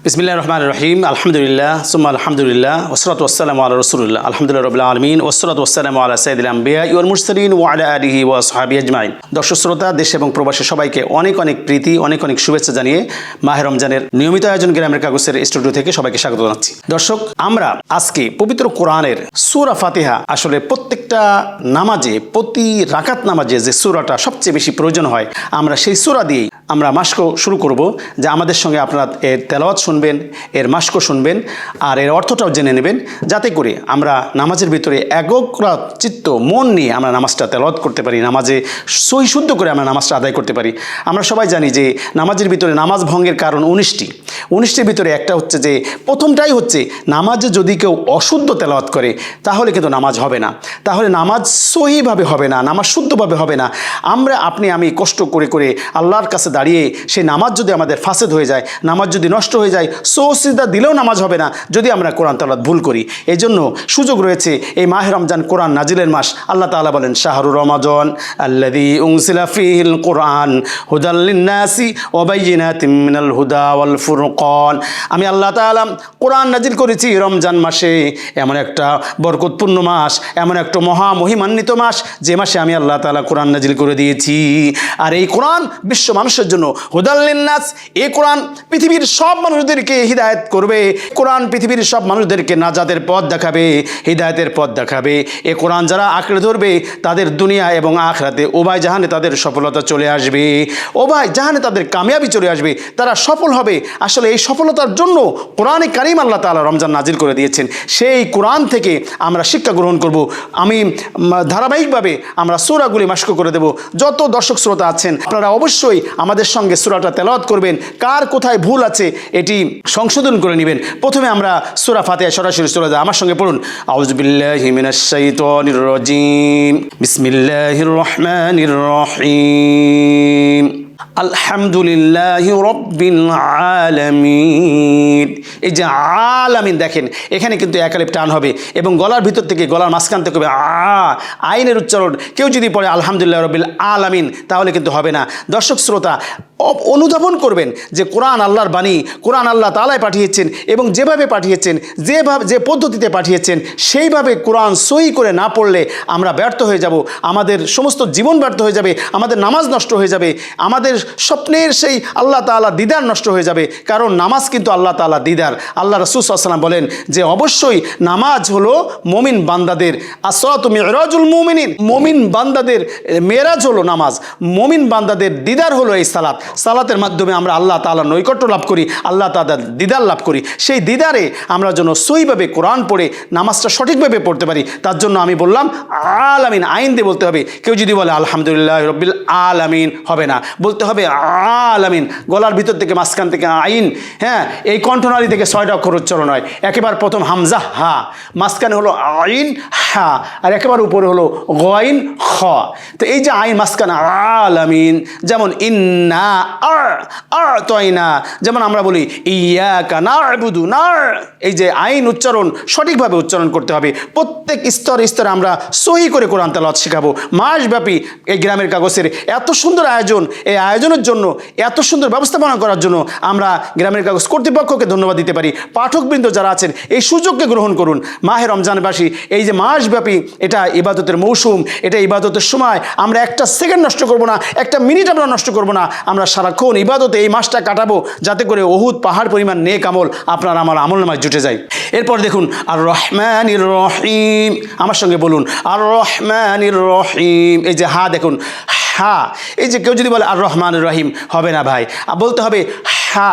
বিসমিল্লাহির রহমানির রহিম। আলহামদুলিল্লাহ সুম্মা আলহামদুলিল্লাহ ওয়াসসালাতু ওয়াসসালামু আলা রাসূলিল্লাহ আলহামদুলিল্লাহি রাব্বিল আলামিন ওয়াসসালাতু ওয়াসসালামু আলা সাইয়্যিদিল আমবিয়া ওয়াল মুরসালিন ওয়া আলা আলিহি ওয়া আসহাবিহি আজমাইন। দর্শক শ্রোতা, দেশ এবং প্রবাসী সবাইকে অনেক অনেক প্রীতি, অনেক অনেক শুভেচ্ছা জানিয়ে মাহে রমজানের নিয়মিত আয়োজন গ্রামের কাগজের স্টুডিও থেকে সবাইকে স্বাগত জানাচ্ছি। দর্শক, আমরা আজকে পবিত্র কোরআনের সূরা ফাতিহা, আসলে প্রত্যেকটা নামাজে, প্রতি রাকাত নামাজে যে সূরাটা সবচেয়ে বেশি প্রয়োজন হয়, আমরা সেই সূরা দিয়েই আমরা মাস্ক শুরু করব। যে আমাদের সঙ্গে আপনারা এর তেলাওয়াত শুনবেন, এর মাস্ক শুনবেন, আর এর অর্থটাও জেনে নেবেন, যাতে করে আমরা নামাজের ভিতরে একাগ্র চিত্ত মন নিয়ে আমরা নামাজটা তেলাওয়াত করতে পারি, নামাজে সহি শুদ্ধ করে আমরা নামাজটা আদায় করতে পারি। আমরা সবাই জানি যে নামাজের ভিতরে নামাজ ভঙ্গের কারণ 19টির ভিতরে একটা হচ্ছে যে প্রথমটাই হচ্ছে নামাজে যদি কেউ অশুদ্ধ তেলাওয়াত করে তাহলে কিন্তু নামাজ হবে না, তাহলে নামাজ সহিভাবে হবে না, নামাজ শুদ্ধভাবে হবে না। আমি কষ্ট করে করে আল্লাহর কাছে দাঁড়িয়ে সেই নামাজ যদি আমাদের ফাসেদ হয়ে যায়, নামাজ যদি নষ্ট হয়ে যায়, সিজদা দিলেও নামাজ হবে না যদি আমরা কোরআন তেলাওয়াত ভুল করি। এই জন্য সুযোগ রয়েছে এই মাহে রমজান কোরআন নাজিলের মাস। আল্লাহ তাআলা বলেন, শাহরু রমাজান আল্লাযী উনজিলা ফীহিল কোরআন হুদাল লিন-নাসি ওয়া বাইয়িনাতিম মিনাল হুদা ওয়াল ফুরকান। আমি আল্লাহ তাআলা কোরআন নাজিল করেছি রমজান মাসে, এমন একটা বরকতপূর্ণ মাস, এমন একটা মহা মহিমান্বিত মাস, যে মাসে আমি আল্লাহ তাআলা কোরআন নাজিল করে দিয়েছি। আর এই কোরআন বিশ্ব মানুষের জন্য হুদাল লিন-নাস। এই কোরআন পৃথিবীর সব মানুষদেরকে হিদায়াত করবে, কোরআন পৃথিবীর সব মানুষদেরকে নাজাতের পথ দেখাবে, হিদায়াতের পথ দেখাবে। এই কোরআন যারা আঁকড়ে ধরবে তাদের দুনিয়া এবং আখিরাতে উভয় জাহানে তাদের সফলতা চলে আসবে, উভয় জাহানে তাদের কামিয়াবি চলে আসবে, তারা সফল হবে। আসলে এই সফলতার জন্য কোরআনে কারীম আল্লাহ তাআলা রমজান নাজিল করে দিয়েছেন। সেই কোরআন থেকে আমরা শিক্ষা গ্রহণ করব। আমি ধারাবাহিকভাবে আমরা সূরাগুলি মাস্ক করে দেব। যত দর্শক শ্রোতা আছেন আপনারা অবশ্যই আমাদের সঙ্গে সূরাটা তেলাওয়াত করবেন, কার কোথায় ভুল আছে এটি সংশোধন করে নেবেন। প্রথমে আমরা সূরা ফাতিহা সরাসরি চলে যাই। আমার সঙ্গে পড়ুন, আউযু বিল্লাহি মিনাশ শাইতানির রাজিম, বিসমিল্লাহির রহমানির রহিম, আলহামদুলিল্লাহি রাব্বিল আলামিন। এই যে আলামিন, দেখেন এখানে কিন্তু এক আলিফ টান হবে এবং গলার ভিতর থেকে, গলার মাঝখান থেকে হবে আইনের উচ্চারণ। কেউ যদি পড়ে আলহামদুলিল্লাহি রাব্বিল আলামিন তাহলে কিন্তু হবে না। দর্শক শ্রোতা, অনুধাবন করবেন যে কোরআন আল্লাহর বাণী, কোরআন আল্লাহ তাআলাই পাঠিয়েছেন এবং যেভাবে পাঠিয়েছেন, যে পদ্ধতিতে পাঠিয়েছেন সেইভাবে কোরআন সহি করে না পড়লে আমরা ব্যর্থ হয়ে যাব, আমাদের সমস্ত জীবন ব্যর্থ হয়ে যাবে, আমাদের নামাজ নষ্ট হয়ে যাবে, আমাদের স্বপ্নের সেই আল্লাহ তাআলা দিদার নষ্ট হয়ে যাবে। কারণ নামাজ কিন্তু আল্লাহ তাআলা দিদার। আল্লাহ রাসূল সাল্লাল্লাহু আলাইহি ওয়াসাল্লাম বলেন যে অবশ্যই নামাজ হলো মুমিন বান্দাদের আসসালাতু মিরাজুল মুমিনিন, মুমিন বান্দাদের মেরাজ হলো নামাজ, মুমিন বান্দাদের দিদার হলো এই সালাত। সালাতের মাধ্যমে আমরা আল্লাহ তাআলার নৈকট্য লাভ করি, আল্লাহ তাআলার দিদার লাভ করি। সেই দিদারে আমরা যেন সহিভাবে কোরআন পড়ে নামাজটা সঠিকভাবে পড়তে পারি, তার জন্য আমি বললাম আলামিন আইন দিয়ে বলতে হবে। কেউ যদি বলে আলহামদুলিল্লাহি রাব্বিল আলামিন, হবে না, বলতে হবে আলামিন। গলার ভিতর থেকে মাঝখান থেকে আইন, হ্যাঁ, এই কণ্ঠনালী থেকে 6টা অক্ষর উচ্চারণ হয়। একেবারে প্রথম হামজা হা, মাঝখানে হলো আইন হা, আর একেবারে উপরে হলো গাইন খ। তো এই যে আইন মাঝখানে আলামিন, যেমন ইন্না আ'তাইনা, যেমন আমরা বলি ইয়াকা না'বুদু না, এই যে আইন উচ্চারণ সঠিকভাবে উচ্চারণ করতে হবে। প্রত্যেক স্তরে আমরা সহি করে কোরআন তেলাওয়াত শেখাবো। মাসব্যাপী এই গ্রামের কাগজের এত সুন্দর আয়োজন, এই আয়োজনের জন্য, এত সুন্দর ব্যবস্থাপনা করার জন্য আমরা গ্রামের কাগজ কর্তৃপক্ষকে ধন্যবাদ দিতে পারি। পাঠকবৃন্দ যারা আছেন এই সুযোগকে গ্রহণ করুন। মাহে রমজানবাসী এই যে মাসব্যাপী, এটা ইবাদতের মৌসুম, এটা ইবাদতের সময়। আমরা একটা সেকেন্ড নষ্ট করব না, একটা মিনিট আমরা নষ্ট করব না। আমরা সারাক্ষণ ইবাদতে এই মাসটা কাটাবো, যাতে করে উহুদ পাহাড় পরিমাণ নেক আমল আপনার আমার আমলনামায় জুটে যায়। এরপর দেখুন আর রহমানির রহিম, আমার সঙ্গে বলুন আর রহমানির রহিম। এই যে হা দেখুন, হা, এই যে কেউ যদি বলে আর রহমানির রহিম, হবে না ভাই, বলতে হবে হা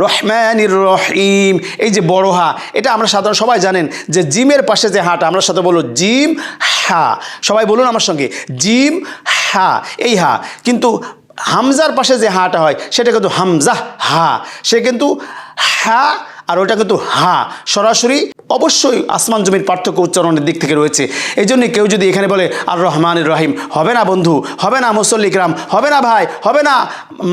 রহমানির রহিম। এই যে বড় হা, এটা আমরা সাধারণ সবাই জানেন যে জিমের পাশে যে হাটা, আমরা সাথে বলবো জিম হা। সবাই বলুন আমার সঙ্গে জিম হা, এই হা। কিন্তু হামজার পাশে যে হাটা হয় সেটা কিন্তু হামজা হা, সে কিন্তু হা আর ওটা কিন্তু হা সরাসরি অবশ্যই আসমান জমির পার্থক্য উচ্চারণের দিক থেকে রয়েছে। এই জন্যই কেউ যদি এখানে বলে আর রহমানির রহিম, হবে না বন্ধু, হবে না মুসল্লি কিরাম, হবে না ভাই, হবে না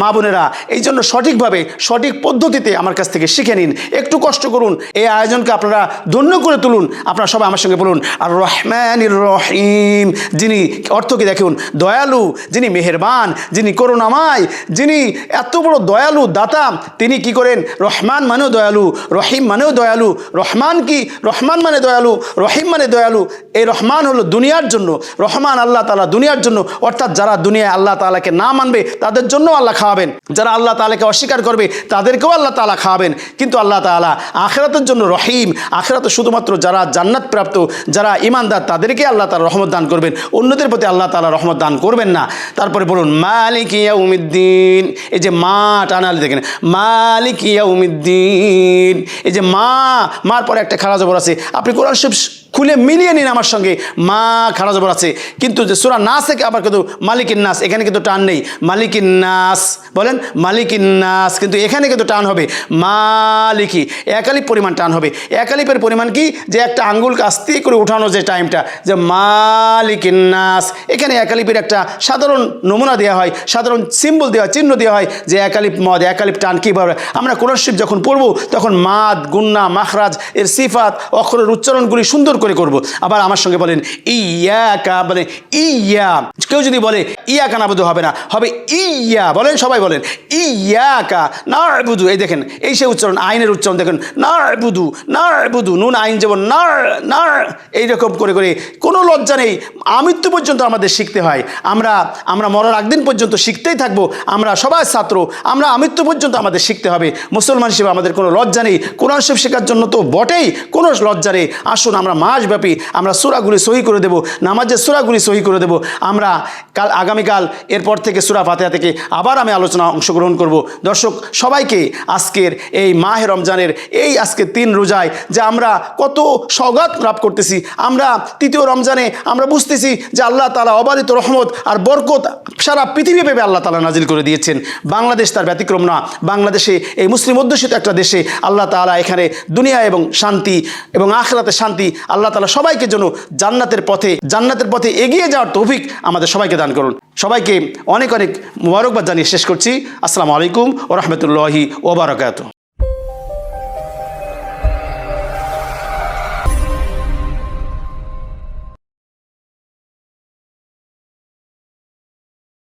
মা বোনেরা। এই জন্য সঠিকভাবে সঠিক পদ্ধতিতে আমার কাছ থেকে শিখে নিন, একটু কষ্ট করুন, এই আয়োজনকে আপনারা ধন্য করে তুলুন। আপনারা সবাই আমার সঙ্গে বলুন আর রহমানির রহিম, যিনি অর্থ কি দেখুন, দয়ালু, যিনি মেহেরবান, যিনি করুণাময়, যিনি এত বড় দয়ালু দাতা, তিনি কি করেন, রহমান মানেও দয়ালু, রহিম মানেও দয়ালু। রহমান কি, রহমান মানে দয়ালু, রহিম মানে দয়ালু। এই রহমান হলো দুনিয়ার জন্য, রহমান আল্লাহ তাআলা দুনিয়ার জন্য, অর্থাৎ যারা দুনিয়ায় আল্লাহ তাআলাকে না মানবে তাদের জন্য আল্লাহ খাওয়াবেন, যারা আল্লাহ তাআলাকে অস্বীকার করবে তাদেরকেও আল্লাহ তাআলা খাওয়াবেন। কিন্তু আল্লাহ তাআলা আখিরাতের জন্য রহিম, আখিরাতে শুধুমাত্র যারা জান্নাত প্রাপ্ত, যারা ঈমানদার তাদেরকে আল্লাহ তাআলা রহমত দান করবেন, অন্যদের প্রতি আল্লাহ তাআলা রহমত দান করবেন না। তারপরে বলুন মালিক ইয়াউমিদ্দিন, এই যে মা টানালি দেখেন, মালিক ইয়াউমিদ্দিন, এই যে মার পরে একটা খাড়া জবর আছে, আপনি কোরআন শরীফ খুলে মিলিয়ে নিন আমার সঙ্গে, মা খাড়া জবর আছে, কিন্তু যে সূরা নাস থেকে আবার কিন্তু মালিকিন নাস, এখানে কিন্তু টান নেই, মালিকিন নাস বলেন, মালিকিন নাস, কিন্তু এখানে কিন্তু টান হবে মালিকি, একালিপ পরিমাণ টান হবে। একালিপের পরিমাণ কি, যে একটা আঙ্গুলকে আস্তে করে উঠানো যে টাইমটা, যে মালিকিন নাস, এখানে একালিপের একটা সাধারণ নমুনা দেওয়া হয়, সাধারণ সিম্বল দেওয়া, চিহ্ন দেওয়া হয় যে একালিপ মদ, একালিপ টান কীভাবে। আমরা কোরআন শরীফ যখন পড়বো তখন মাদ, গুন্না, মাখরাজ এর সিফাত, অক্ষরের উচ্চারণগুলি সুন্দর করে করব। আবার আমার সঙ্গে বলেন ইয়াকা, মানে ইয়া, কেউ যদি বলে ইয়াকা নাবুদু হবে না, হবে ইয়া, বলেন সবাই বলেন ইয়াকা নাবুদু। এই দেখেন এই সে উচ্চারণ, আইনের উচ্চারণ দেখেন, নাবুদু, নাবুদু, নুন আইন যেমন নার, এইরকম করে করে কোনো লজ্জা নেই। আমৃত্যু পর্যন্ত আমাদের শিখতে হয়, আমরা মরার আগদিন পর্যন্ত শিখতেই থাকবো। আমরা সবাই ছাত্র, আমরা আমৃত্যু পর্যন্ত আমাদের শিখতে হবে। মুসলমান হিসেবে আমাদের কোনো লজ্জা নেই, কোরআন শরীফ শেখার জন্য তো বটেই, কোনো লজ্জা নেই। আসুন আমরা মাসব্যাপী আমরা সূরাগুলি সহি করে দেব, নামাজের সূরাগুলি সহি করে দেব। আমরা আগামীকাল এরপর থেকে সূরা ফাতিহা থেকে আবার আমি আলোচনা অংশগ্রহণ করব। দর্শক সবাইকে আজকের এই মাহে রমজানের এই আজকে 3 রোজায় যে আমরা কত সওগাত লাভ করতেছি, আমরা তৃতীয় রমজানে আমরা বুঝতেছি যে আল্লাহ তাআলা অবারিত রহমত আর বরকত সারা পৃথিবীব্যাপী আল্লাহ তাআলা নাজিল করে দিয়েছেন। বাংলাদেশ তার ব্যতিক্রম না। বাংলাদেশে এই মুসলিম অধ্যুষিত একটা দেশে আল্লাহ তাআলা এখানে দুনিয়া এবং শান্তি এবং আখিরাতে শান্তি আল্লাহ তাআলা সবাইকে যেন জান্নাতের পথে এগিয়ে যাওয়ার তৌফিক আমাদের সবাইকে দান করুন। সবাইকে অনেক অনেক মোবারকবাদ জানিয়ে শেষ করছি। আসসালামু আলাইকুম ওয়া রাহমাতুল্লাহি ওয়া বারাকাতুহু।